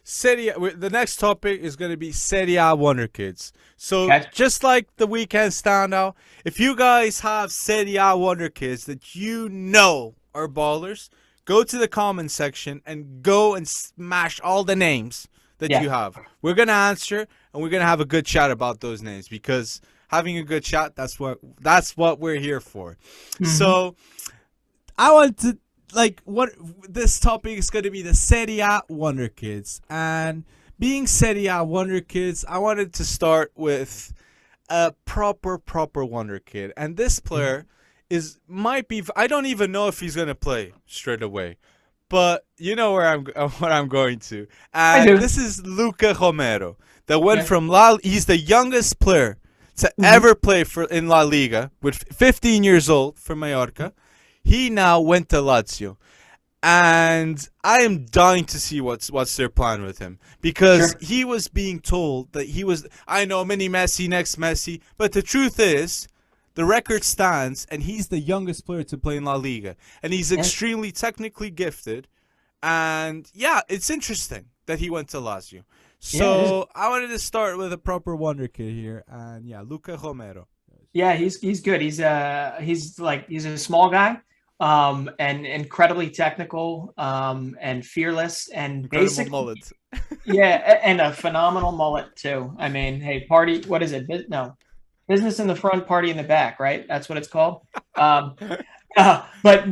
The next topic is going to be Serie A Wonderkids. So Okay. just like the weekend standout, if you guys have Serie A Wonderkids that you know are ballers, go to the comment section and go and smash all the names that Yeah. you have. We're going to answer and we're going to have a good chat about those names because having a good chat, that's what we're here for. Hmm. So I want to what this topic is going to be the Serie A Wonder Kids, and being Serie A Wonder Kids, I wanted to start with a proper Wonder Kid, and this player is might be. I don't even know if he's going to play straight away, but you know where I'm what I'm going to, I and do. this is Luca Romero that went Yeah. from La. He's the youngest player to Hmm. ever play for in La Liga, with 15 years old for Mallorca. He now went to Lazio, and I am dying to see what's their plan with him because Sure. he was being told that he was. I know mini Messi, next Messi, but the truth is, the record stands, and he's the youngest player to play in La Liga, and he's Yeah. extremely technically gifted, and yeah, it's interesting that he went to Lazio. Yeah. It is. So I wanted to start with a proper wonder kid here, and yeah, Luca Romero. Yeah. He's good. He's a small guy, and incredibly technical, and fearless, and Incredible basically, mullet. yeah, and a phenomenal mullet too. I mean, hey, party. What is it? No, business in the front, party in the back. Right? That's what it's called. Um, but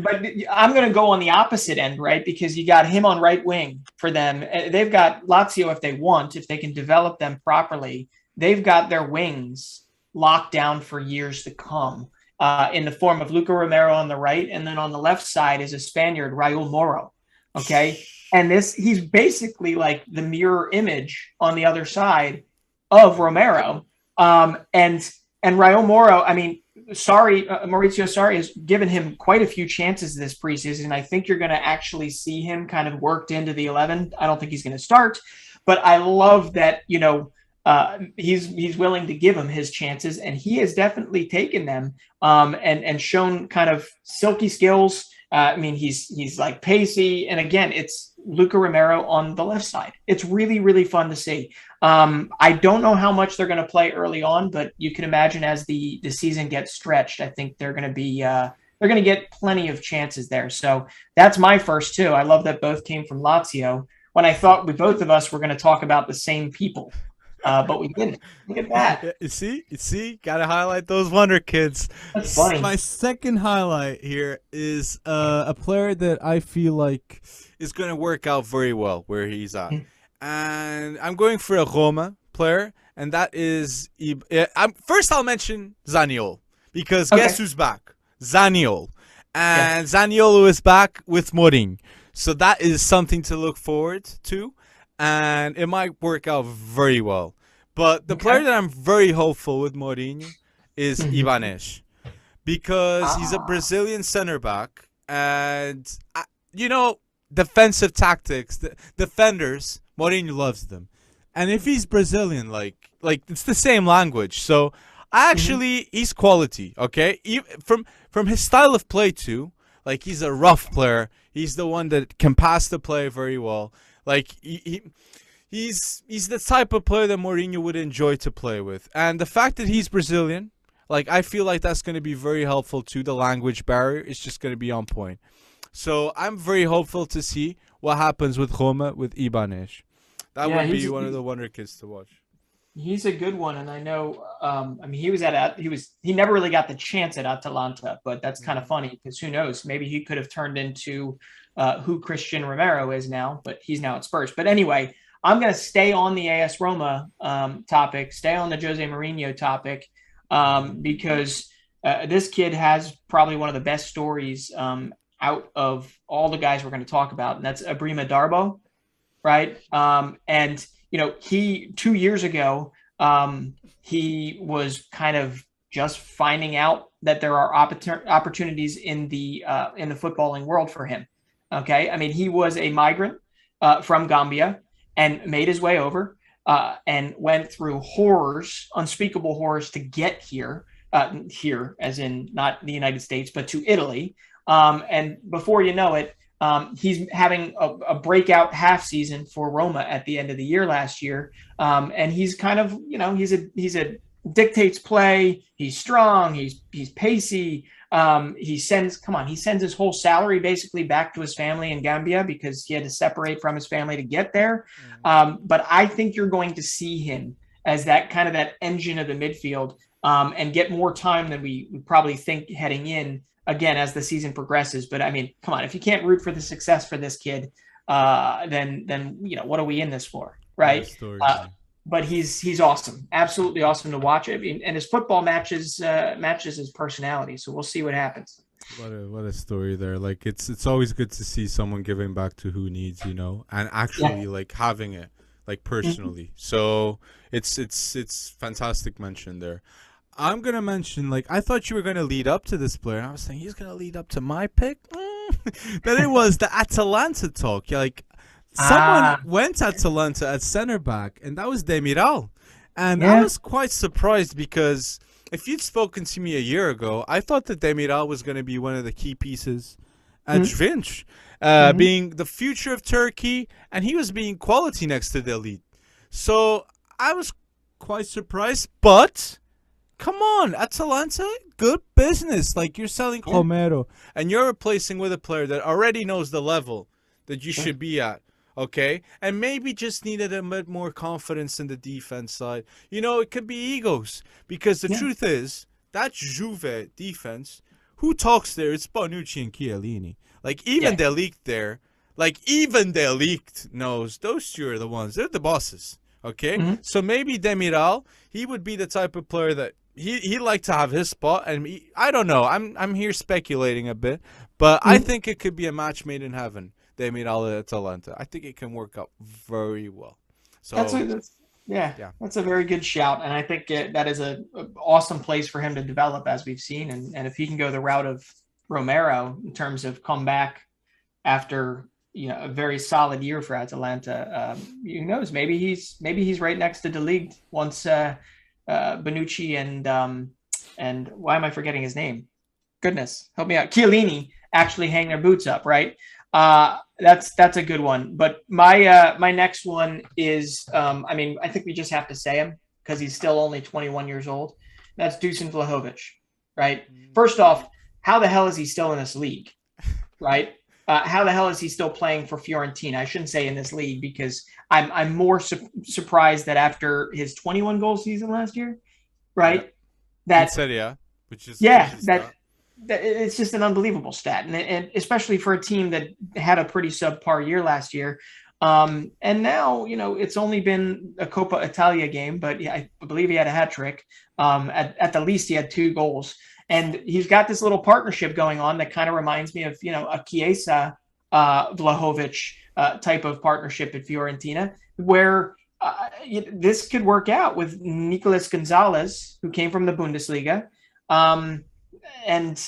I'm going to go on the opposite end, right? Because you got him on right wing for them. They've got Lazio if they want, if they can develop them properly. They've got their wings locked down for years to come. In the form of Luca Romero on the right, and then on the left side is a Spaniard, Raul Moro. Okay, and he's basically like the mirror image on the other side of Romero. And Raul Moro, I mean, Maurizio Sarri has given him quite a few chances this preseason. I think you're going to actually see him kind of worked into the 11. I don't think he's going to start, but I love that, he's willing to give him his chances, and he has definitely taken them, and shown kind of silky skills. I mean, he's like pacey, and again, it's Luca Romero on the left side. It's really really fun to see. I don't know how much they're going to play early on, but you can imagine as the season gets stretched, I think they're going to get plenty of chances there. So that's my first two. I love that both came from Lazio. When I thought we both of us were going to talk about the same people, but we didn't. Look at that. Yeah, you see, gotta highlight those wonder kids. That's funny. My second highlight here is a player that I feel like is gonna work out very well where he's at, and I'm going for a Roma player, and that is first I'll mention Zaniol because guess Okay. who's back? Zaniol, Yeah. and Zaniolo is back with Morin, so that is something to look forward to, and it might work out very well. But the player Okay. that I'm very hopeful with Mourinho is Mhm. Ibanez because he's a Ah. Brazilian center back, and you know defensive tactics, defenders. Mourinho loves them, and if he's Brazilian, like it's the same language. So I Mhm. actually he's quality. Okay, from his style of play too. Like he's a rough player. He's the one that can pass the play very well. Like he's the type of player that Mourinho would enjoy to play with. And the fact that he's Brazilian, like I feel like that's going to be very helpful too. The language barrier is just going to be on point. So I'm very hopeful to see what happens with Roma with Ibanez. That Yeah, would be one of the wonder kids to watch. he's a good one, and I know. I mean, he never really got the chance at Atalanta, but that's kind of funny because who knows? Maybe he could have turned into who Christian Romero is now, but he's now at Spurs. But anyway, I'm going to stay on the AS Roma topic, stay on the Jose Mourinho topic, because this kid has probably one of the best stories out of all the guys we're going to talk about, and that's Abreema Darbo, right? And he 2 years ago, he was kind of just finding out that there are opportunities in the footballing world for him. Okay, I mean he was a migrant from Gambia and made his way over, and went through horrors, unspeakable horrors, to get here. Here, as in not the United States, but to Italy. And before you know it, He's having a breakout half season for Roma at the end of the year last year. And he's kind of, he's a dictates play. He's strong. He's pacey. He sends his whole salary basically back to his family in Gambia because he had to separate from his family to get there. But I think you're going to see him as that kind of that engine of the midfield, and get more time than we probably think heading in, again, as the season progresses. But I mean, come on, if you can't root for the success for this kid, then what are we in this for, right? But he's awesome, absolutely awesome to watch. I mean, and his football matches his personality. So we'll see what happens. What a story there. Like it's always good to see someone giving back to who needs, and actually like having it like personally. So it's fantastic mention there. I'm gonna mention, like, I thought you were gonna lead up to this player, and I was saying he's gonna lead up to my pick. Then it was the Atalanta talk. Like, someone went Atalanta at center back, and that was Demiral. And I was quite surprised because if you'd spoken to me a year ago, I thought that Demiral was going to be one of the key pieces at Juventus, being the future of Turkey, and he was being quality next to the elite. So I was quite surprised, but come on, Atalanta, good business. Like, you're selling Romero, and you're replacing with a player that already knows the level that you should be at. Okay, and maybe just needed a bit more confidence in the defense side. It could be egos, because the truth is that Juve defense, who talks there? It's Bonucci and Chiellini. Like, even the leaked there, even the leaked knows those two are the ones. They're the bosses. Okay, so maybe Demiral, he would be the type of player that he'd like to have his spot, and I don't know. I'm here speculating a bit, but I think it could be a match made in heaven. Demiral at Atalanta. I think it can work out very well. So that's a very good shout, and I think that is an awesome place for him to develop, as we've seen. And if he can go the route of Romero in terms of come back after a very solid year for Atalanta, who knows? Maybe he's right next to De Ligt once Bonucci and why am I forgetting his name? Goodness, help me out. Chiellini actually hang their boots up, right? That's a good one. But my next one is, I think we just have to say him because he's still only 21 years old. That's Dusan Vlojovich, right? First off, how the hell is he still in this league, right? How the hell is he still playing for Fiorentina? I shouldn't say in this league, because I'm more surprised that after his 21 goal season last year, right? That SERIE A, which is it's just an unbelievable stat, and especially for a team that had a pretty subpar year last year. And now, it's only been a Coppa Italia game, but I believe he had a hat trick. At the least, he had 2 goals, and he's got this little partnership going on that kind of reminds me of, a Chiesa Vlahovic type of partnership at Fiorentina, where this could work out with Nicolas Gonzalez, who came from the Bundesliga. And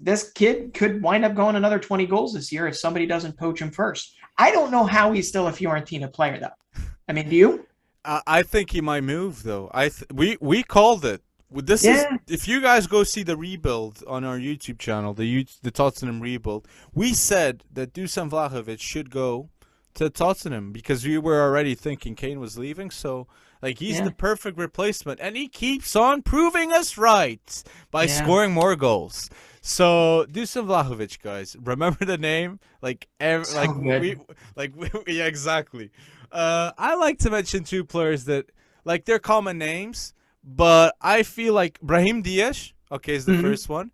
this kid could wind up going another 20 goals this year if somebody doesn't poach him first. I don't know how he's still a Fiorentina player, though. I mean, do you? I think he might move, though. We called it. This is, if you guys go see the rebuild on our YouTube channel, the Tottenham rebuild, we said that Dusan Vlojovich should go to Tottenham because we were already thinking Kane was leaving. So, he's the perfect replacement, and he keeps on proving us right by scoring more goals. So Dusan Vlojovich, guys, remember the name? Exactly. I like to mention 2 players that they're common names, but I feel like Brahim Diaz, is the first one,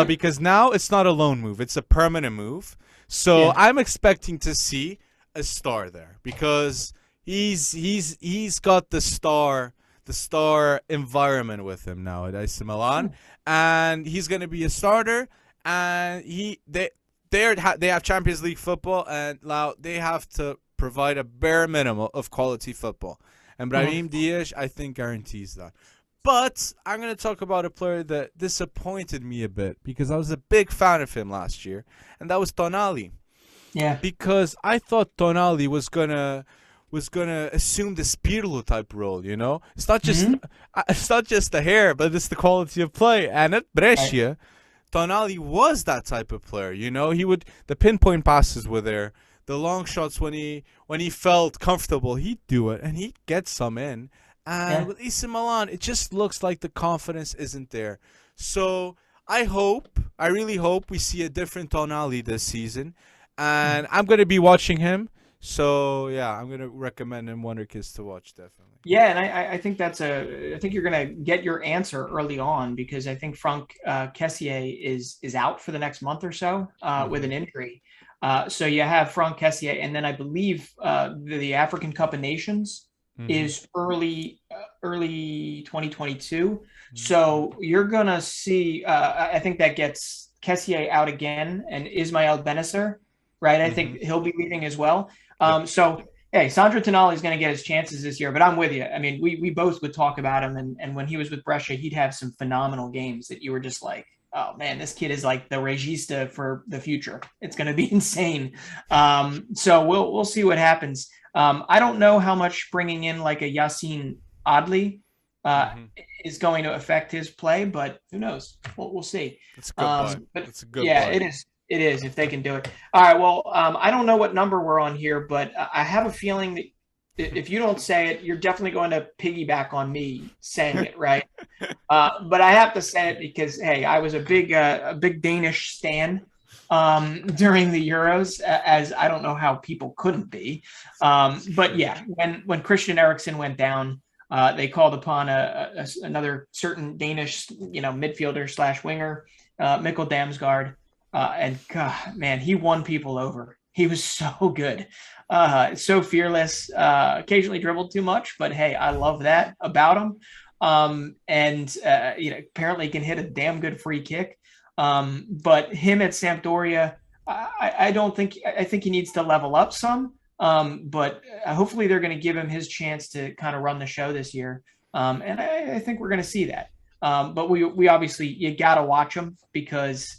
because now it's not a loan move; it's a permanent move. So I'm expecting to see a star there because he's got the star environment with him now at AC Milan, and he's going to be a starter. And they have Champions League football, and now they have to provide a bare minimum of quality football. And Brahim Diaz, I think, guarantees that. But I'm going to talk about a player that disappointed me a bit because I was a big fan of him last year, and that was Tonali. Yeah. Because I thought Tonali was gonna assume the Pirlo type role, It's not just the hair, but it's the quality of play. And at Brescia, Tonali was that type of player. You know, the pinpoint passes were there. The long shots when he felt comfortable, he'd do it and he'd get some in. And Yeah. with AC Milan, it just looks like the confidence isn't there. So I really hope we see a different Tonali this season. And I'm gonna be watching him. So yeah, I'm gonna recommend him Wonderkids to watch definitely. Yeah, and I think I think you're gonna get your answer early on because I think Franck Kessié is out for the next month or so with an injury. So you have Franck Kessié, and then I believe the African Cup of Nations is early 2022. So you're gonna see. I think that gets Kessié out again, and Ismail Benacer, right? I think he'll be leaving as well. So. Hey, Sandro Tonali is going to get his chances this year, but I'm with you. I mean, we both would talk about him, and when he was with Brescia, he'd have some phenomenal games that you were just like, oh man, this kid is like the regista for the future. It's going to be insane. So we'll see what happens. I don't know how much bringing in like a Yassine Adli is going to affect his play, but who knows? We'll see. It's a good but it's a good yeah, point. it is. It is if they can do it. All right. Well, I don't know what number we're on here, but I have a feeling that if you don't say it, you're definitely going to piggyback on me saying it, right? But I have to say it because hey, I was a big Danish stan during the Euros, as I don't know how people couldn't be. But yeah, when Christian Eriksen went down, they called upon another certain Danish, midfielder / winger, Mikkel Damsgaard. And God, man, he won people over. He was so good, so fearless. Occasionally dribbled too much, but hey, I love that about him. And apparently can hit a damn good free kick. But him at Sampdoria, I don't think. I think he needs to level up some. But hopefully they're going to give him his chance to kind of run the show this year. And I think we're going to see that. But we obviously you got to watch him because.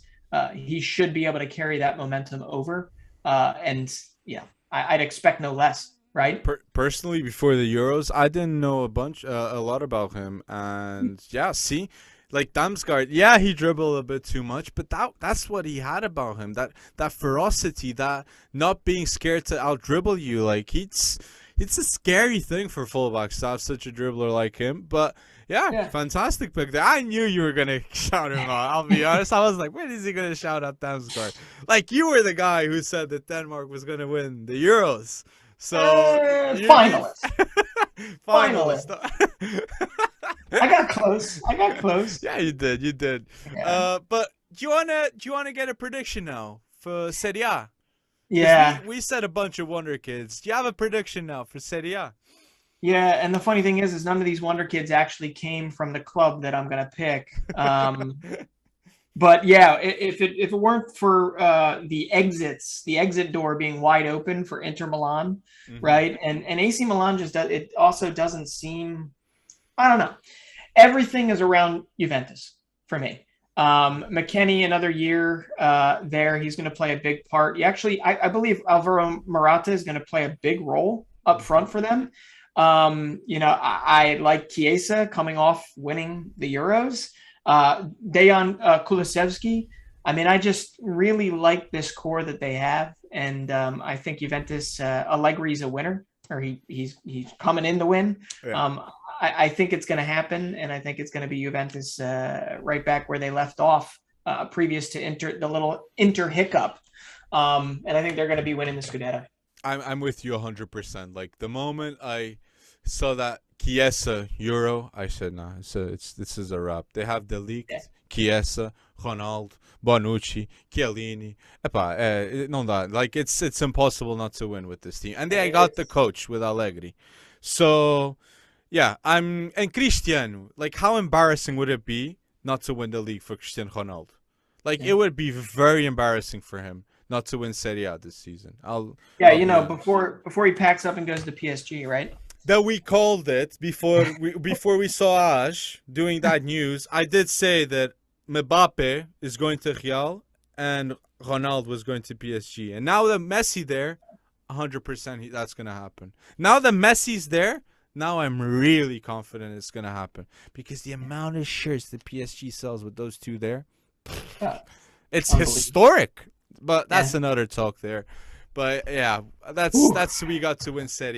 He should be able to carry that momentum over. And yeah, I'd expect no less, right? Personally, before the Euros, I didn't know a lot about him. And yeah, see, like Damsgaard, yeah, he dribbled a bit too much, but that's what he had about him. That ferocity, that not being scared to out dribble you. Like it's a scary thing for fullbacks to have such a dribbler like him. But yeah, fantastic pick there. I knew you were going to shout him out. I'll be honest. I was like, when is he going to shout out Damsgaard? Like, you were the guy who said that Denmark was going to win the Euros. So, finalist. Finalist. I got close. Yeah, you did. Yeah. But do you wanna get a prediction now for Serie A? Yeah. We said a bunch of Wonder Kids. Do you have a prediction now for Serie A? Yeah, and the funny thing is none of these Wonder Kids actually came from the club that I'm gonna pick. But yeah, if it weren't for the exit door being wide open for Inter Milan, right? And AC Milan it also doesn't seem, I don't know. Everything is around Juventus for me. McKennie, another year there, he's going to play a big part. I believe Alvaro Morata is going to play a big role up front for them. I like Chiesa coming off winning the Euros. Dejan Kulusevski. I mean, I just really like this core that they have, and I think Juventus Allegri is a winner, or he's coming in to win. Yeah. I think it's going to happen, and I think it's going to be Juventus right back where they left off previous to the little Inter hiccup, and I think they're going to be winning the Scudetto. I'm with you 100%. Like the moment I saw that Chiesa Euro, I said, nah, this is a wrap. They have the league, Chiesa, Ronaldo, Bonucci, Chiellini. Non dá. Like it's impossible not to win with this team, and they got the coach with Allegri. So yeah, and Cristiano. Like how embarrassing would it be not to win the league for Cristiano Ronaldo? Like it would be very embarrassing for him not to win Serie A this season. Before he packs up and goes to PSG, right? That we called it before we saw Ash doing that news. I did say that Mbappe is going to Real and Ronaldo was going to PSG. And now that Messi there, 100% that's going to happen. Now that Messi's there, now I'm really confident it's going to happen. Because the amount of shirts that PSG sells with those two there, It's Unbelievable. historic, but that's another talk there. But yeah, that's we got to win Serie